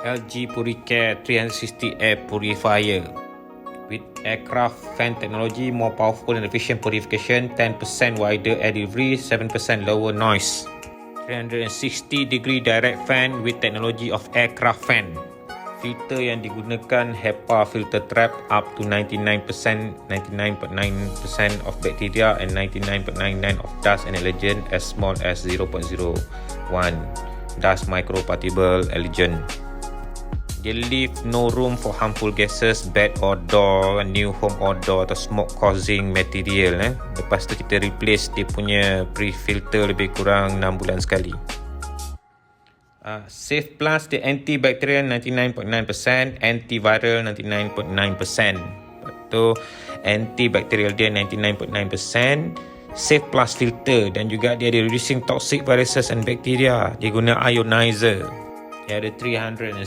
LG Puricare 360 Air Purifier with aircraft fan technology, more powerful and efficient purification, 10% wider air delivery, 7% lower noise. 360 degree direct fan with technology of aircraft fan. Filter yang digunakan HEPA filter trap up to 99.9% of bacteria and 99.99% of dust and allergen as small as 0.01 dust microparticle allergen. They leave no room for harmful gases, bad odor, new home odor atau smoke causing material. Lepas tu kita replace dia punya pre-filter lebih kurang 6 bulan sekali. Safe Plus, dia antibacterial 99.9%, antiviral 99.9%. Lepas tu antibacterial dia 99.9%, Safe Plus filter, dan juga dia ada reducing toxic viruses and bacteria. Dia guna ionizer. Dia ada 360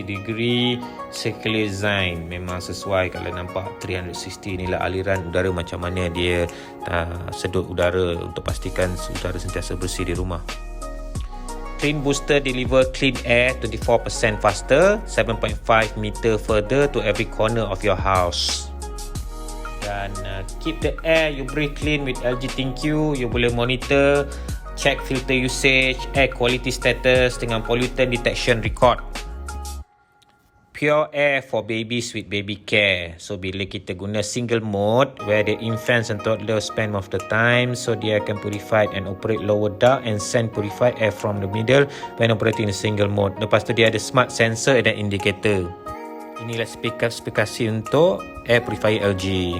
degree circular design. Memang sesuai kalau nampak 360 inilah aliran udara macam mana dia sedut udara untuk pastikan udara sentiasa bersih di rumah. Clean Booster deliver clean air 24% faster, 7.5 meter further to every corner of your house. Dan keep the air you breathe clean with LG Thinq. You boleh monitor, check filter usage, air quality status dengan pollutant detection record. Pure air for babies with baby care. So bila kita guna single mode where the infants and toddlers spend most of the time, so dia akan purify and operate lower duct and send purified air from the middle when operating in single mode. Lepas tu dia ada smart sensor dan indicator. Inilah spesifikasi untuk air purifier LG.